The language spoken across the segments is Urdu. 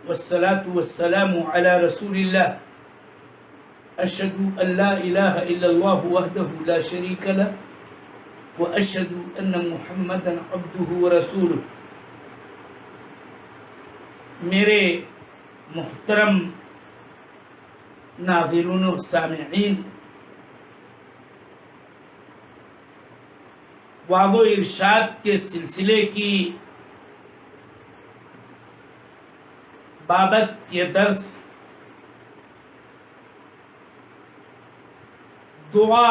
والصلاة والسلام على رسول الله أشهد أن لا إله إلا الله وحده لا شريك له وأشهد أن محمدا عبده ورسوله. میرے محترم ناظرین و سامعین، وعظ و ارشاد کے سلسلے کی بابت یہ درس دعا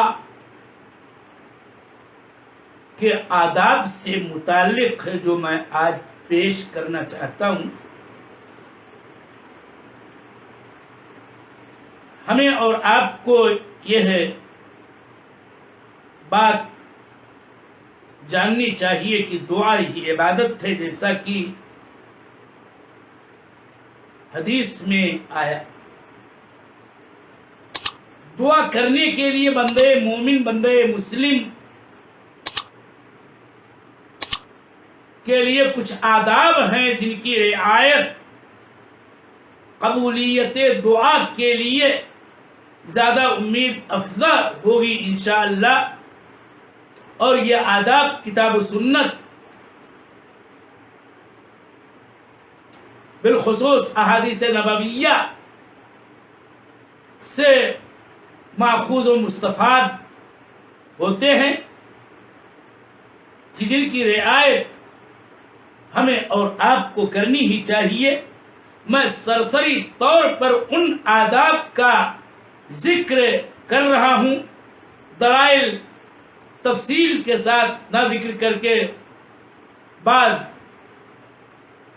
کے آداب سے متعلق ہے، جو میں آج پیش کرنا چاہتا ہوں. ہمیں اور آپ کو یہ بات جاننی چاہیے کہ دعا ہی عبادت ہے، جیسا کہ حدیث میں آیا. دعا کرنے کے لیے بندے مومن، بندے مسلم کے لیے کچھ آداب ہیں جن کی رعایت قبولیت دعا کے لیے زیادہ امید افزا ہوگی انشاءاللہ. اور یہ آداب کتاب و سنت، بالخصوص احادیث نبویہ سے ماخوذ و مستفاد ہوتے ہیں، جن کی رعایت ہمیں اور آپ کو کرنی ہی چاہیے. میں سرسری طور پر ان آداب کا ذکر کر رہا ہوں، دلائل تفصیل کے ساتھ نہ ذکر کر کے بعض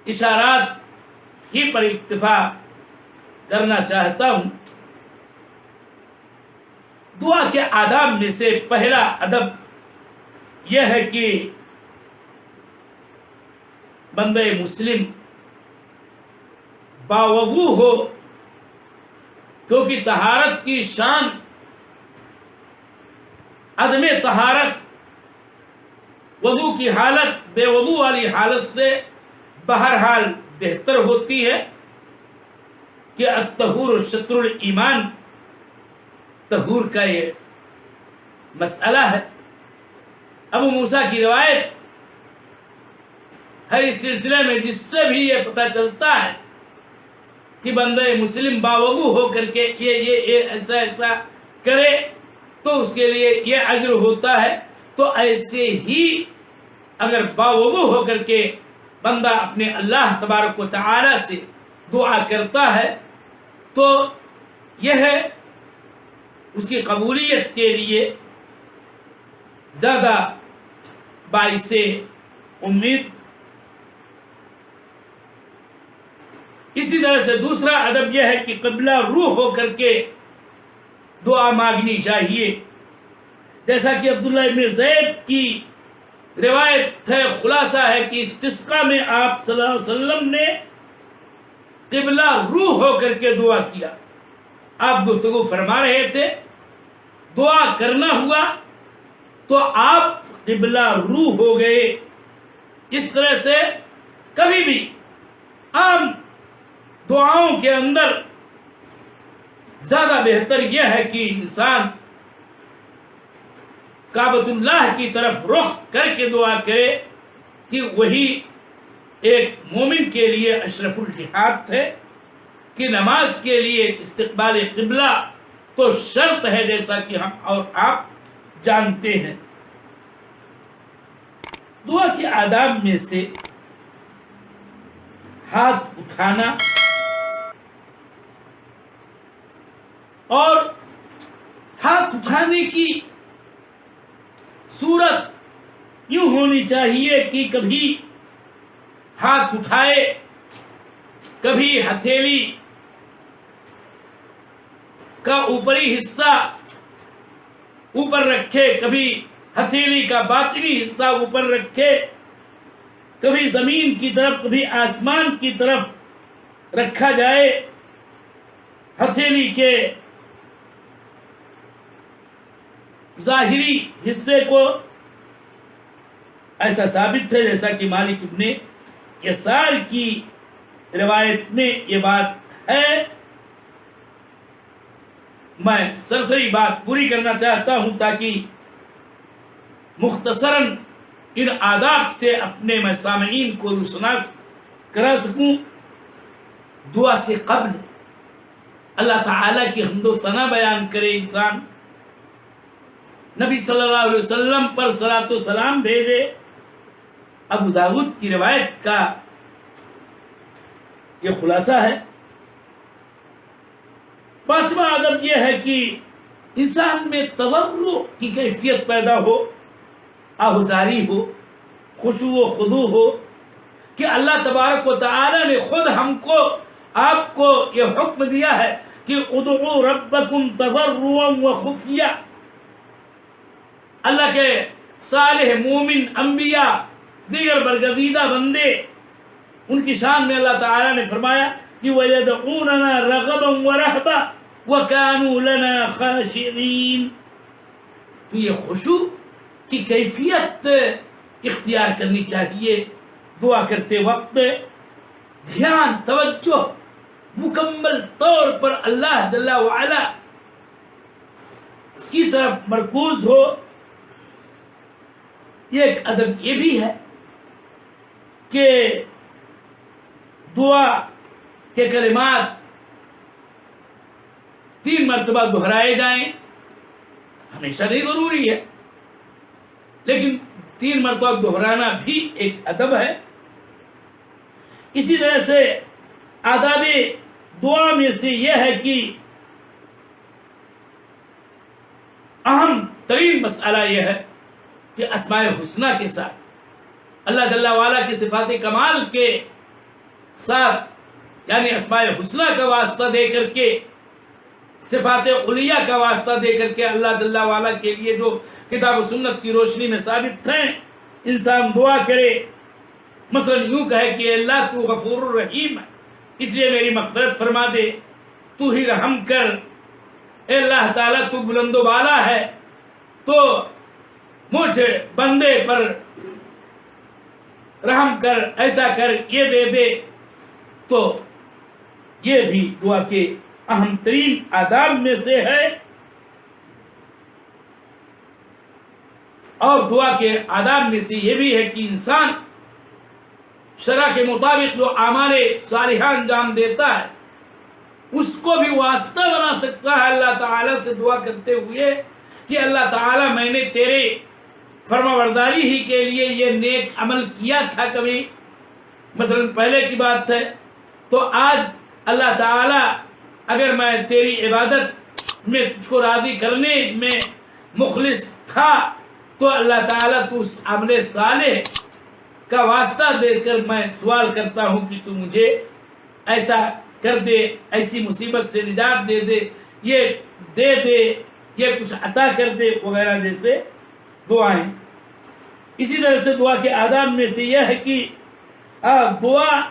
اشارات ہی پر اکتفا کرنا چاہتا ہوں. دعا کے آداب میں سے پہلا ادب یہ ہے کہ بندے مسلم باوضو ہو، کیونکہ طہارت کی شان عدم طہارت، وضو کی حالت بے وضو والی حالت سے بہرحال بہتر ہوتی ہے کہ الطہور شطر الایمان، طہور کا یہ مسئلہ ہے. ابو موسیٰ کی روایت ہے اس سلسلے میں، جس سے بھی یہ پتہ چلتا ہے کہ بندہ مسلم باوضو ہو کر کے یہ ایسا ایسا کرے تو اس کے لیے یہ اجر ہوتا ہے. تو ایسے ہی اگر باوضو ہو کر کے بندہ اپنے اللہ تبارک و تعالی سے دعا کرتا ہے تو یہ ہے اس کی قبولیت کے لیے زیادہ باعث امید. اسی طرح سے دوسرا ادب یہ ہے کہ قبلہ روح ہو کر کے دعا مانگنی چاہیے، جیسا کہ عبداللہ ابن زید کی روایت ہے. خلاصہ ہے کہ استسقاء میں آپ صلی اللہ علیہ وسلم نے قبلہ روح ہو کر کے دعا کیا. آپ گفتگو فرما رہے تھے، دعا کرنا ہوا تو آپ قبلہ روح ہو گئے. اس طرح سے کبھی بھی عام دعاؤں کے اندر زیادہ بہتر یہ ہے کہ انسان کعبۃ اللہ کی طرف رخ کر کے دعا کرے، کہ وہی ایک مومن کے لیے اشرف الجہاد ہے. کہ نماز کے لیے استقبال قبلہ تو شرط ہے، جیسا کہ ہم اور آپ جانتے ہیں. دعا کے آداب میں سے ہاتھ اٹھانا، اور ہاتھ اٹھانے کی صورت یوں ہونی چاہیے کہ کبھی ہاتھ اٹھائے، کبھی ہتھیلی کا اوپری حصہ اوپر رکھے، کبھی ہتھیلی کا باطنی حصہ اوپر رکھے، کبھی زمین کی طرف کبھی آسمان کی طرف رکھا جائے. ہتھیلی کے ظاہری حصے کو ایسا ثابت ہے جیسا کہ مالک ابن یسار کی روایت میں یہ بات ہے. میں سرسری بات پوری کرنا چاہتا ہوں تاکہ مختصراً ان آداب سے اپنے میں سامعین کو روشناس کرا سکوں. دعا سے قبل اللہ تعالیٰ کی حمد و ثنا بیان کرے انسان، نبی صلی اللہ علیہ وسلم پر صلاۃ و سلام بھیجے. ابو داؤد کی روایت کا یہ خلاصہ ہے. پانچواں ادب یہ ہے کہ انسان میں تضرع کی کیفیت پیدا ہو، آہوزاری ہو، خشوع و خضوع ہو کہ اللہ تبارک و تعالی نے خود ہم کو آپ کو یہ حکم دیا ہے کہ ادعوا ربکم تضرعا و خفیہ. اللہ کے صالح مومن انبیاء دیگر برگزیدہ بندے ان کی شان میں اللہ تعالی نے فرمایا کہ وَيَدْعُونَنَا رَغَبًا وَرَهْبًا وَكَانُوا لَنَا خَاشِعِينَ. تو یہ خشوع کی کیفیت اختیار کرنی چاہیے. دعا کرتے وقت دھیان، توجہ مکمل طور پر اللہ جل وعلا کی طرف مرکوز ہو. ایک ادب یہ بھی ہے کہ دعا کے کلمات 3 مرتبہ دہرائے جائیں. ہمیشہ نہیں ضروری ہے، لیکن 3 مرتبہ دہرانا بھی ایک ادب ہے. اسی طرح سے آداب دعا میں سے یہ ہے کہ اہم ترین مسئلہ یہ ہے کہ اسماء حسنہ کے ساتھ اللہ جل وعلا کی صفات کمال کے ساتھ، یعنی اسماء حسنہ کا واسطہ دے کر کے، صفات علیہ کا واسطہ دے کر کے اللہ جل وعلا کے لیے جو کتاب و سنت کی روشنی میں ثابت ہیں، انسان دعا کرے. مثلا یوں کہے کہ اللہ تو غفور الرحیم ہے، اس لیے میری مغفرت فرما دے، تو ہی رحم کر. اے اللہ تعالیٰ تو بلند و بالا ہے، تو مجھ بندے پر رحم کر، ایسا کر، یہ دے دے. تو یہ بھی دعا کے اہم ترین آداب میں سے ہے. اور دعا کے آداب میں سے یہ بھی ہے کہ انسان شرع کے مطابق جو اعمال صالحہ انجام دیتا ہے اس کو بھی واسطہ بنا سکتا ہے اللہ تعالیٰ سے دعا کرتے ہوئے کہ اللہ تعالیٰ میں نے تیرے فرما برداری ہی کے لیے یہ نیک عمل کیا تھا کبھی، مثلا پہلے کی بات ہے، تو آج اللہ تعالیٰ اگر میں تیری عبادت میں تجھ کو راضی کرنے میں مخلص تھا تو اللہ تعالیٰ تو اس عمل صالح کا واسطہ دے کر میں سوال کرتا ہوں کہ تو مجھے ایسا کر دے، ایسی مصیبت سے نجات دے دے، یہ دے دے، یہ کچھ عطا کر دے، وغیرہ جیسے دعائیں. اسی طرح سے دعا کے آداب میں سے یہ ہے کہ دعا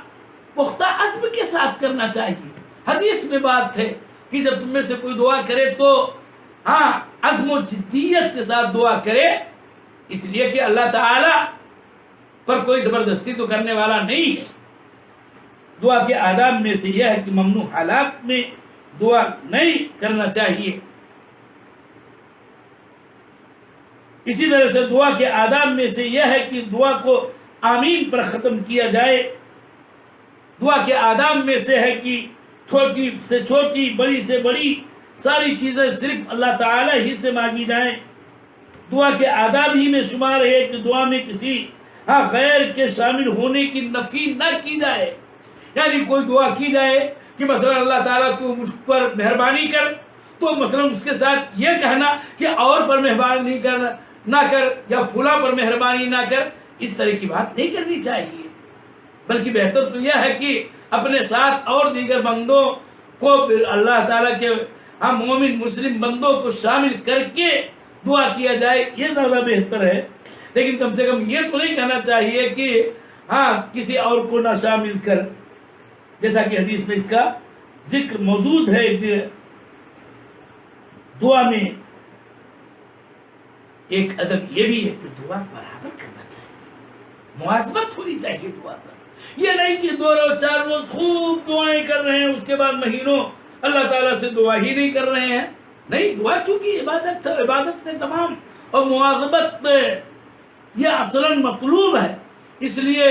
پختہ عزم کے ساتھ کرنا چاہیے. حدیث میں بات ہے کہ جب تم میں سے کوئی دعا کرے تو عزم و جدیت کے ساتھ دعا کرے، اس لیے کہ اللہ تعالی پر کوئی زبردستی تو کرنے والا نہیں ہے. دعا کے آداب میں سے یہ ہے کہ ممنوع حالات میں دعا نہیں کرنا چاہیے. اسی طرح سے دعا کے آداب میں سے یہ ہے کہ دعا کو آمین پر ختم کیا جائے. دعا کے آداب میں سے ہے کہ چھوٹی سے چھوٹی، بڑی سے بڑی ساری چیزیں صرف اللہ تعالی ہی سے مانگی جائیں. دعا کے آداب ہی میں شمار ہے کہ دعا میں کسی غیر کے شامل ہونے کی نفی نہ کی جائے. یعنی کوئی دعا کی جائے کہ مثلا اللہ تعالیٰ تو مجھ پر مہربانی کر، تو مثلا اس کے ساتھ یہ کہنا کہ اور پر مہربانی نہ کر یا فلاں پر مہربانی نہ کر، اس طرح کی بات نہیں کرنی چاہیے. بلکہ بہتر تو یہ ہے کہ اپنے ساتھ اور دیگر بندوں کو اللہ تعالیٰ کے مومن مسلم بندوں کو شامل کر کے دعا کیا جائے، یہ زیادہ بہتر ہے. لیکن کم سے کم یہ تو نہیں کہنا چاہیے کہ کسی اور کو نہ شامل کر، جیسا کہ حدیث میں اس کا ذکر موجود ہے. دعا میں ایک ادب یہ بھی ہے کہ دعا برابر کرنا چاہیے، مواظبت ہونی چاہیے دعا پر. یہ نہیں کہ 2 روز 4 روز خوب دعائیں کر رہے ہیں، اس کے بعد مہینوں اللہ تعالیٰ سے دعا ہی نہیں کر رہے ہیں. نہیں، دعا چونکہ عبادت میں تمام اور مواظبت یہ اصلاً مطلوب ہے. اس لیے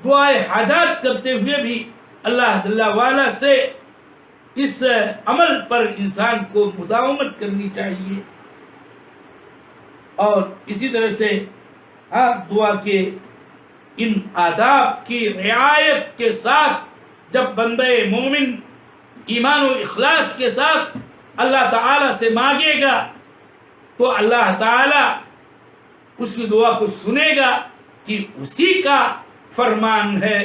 دعائے حاجات کرتے ہوئے بھی اللہ جل وعلا سے اس عمل پر انسان کو مداومت کرنی چاہیے. اور اسی طرح سے دعا کے ان آداب کی رعایت کے ساتھ جب بندے مومن ایمان و اخلاص کے ساتھ اللہ تعالی سے مانگے گا تو اللہ تعالی اس کی دعا کو سنے گا کہ اسی کا فرمان ہے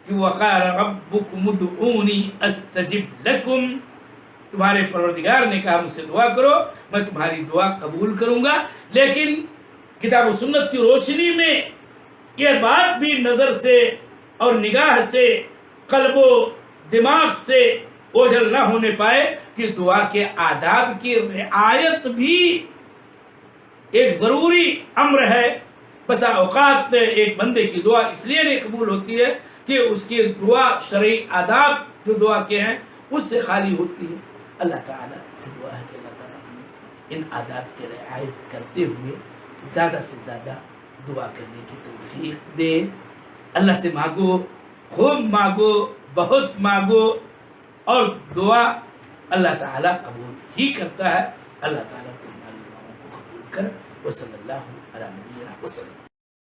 کہ وقال ربکم ادعونی استجب لکم، تمہارے پروردگار نے کہا مجھ سے دعا کرو میں تمہاری دعا قبول کروں گا. لیکن کتاب و سنت کی روشنی میں یہ بات بھی نظر سے اور نگاہ سے قلب و دماغ سے اوجھل نہ ہونے پائے کہ دعا کے آداب کی رعایت بھی ایک ضروری امر ہے. بسا اوقات ایک بندے کی دعا اس لیے نہیں قبول ہوتی ہے کہ اس کی دعا شرعی آداب جو دعا کے ہیں اس سے خالی ہوتی ہے. اللہ تعالیٰ سے دعا ہے کہ اللہ تعالیٰ ہمیں ان آداب کی رعایت کرتے ہوئے زیادہ سے زیادہ دعا کرنے کی توفیق دے. اللہ سے مانگو، خوب مانگو، بہت مانگو، اور دعا اللہ تعالیٰ قبول ہی کرتا ہے. اللہ تعالیٰ تمہاری دعاؤں کو قبول کر. وصلی اللہ علی نبینا وسلم.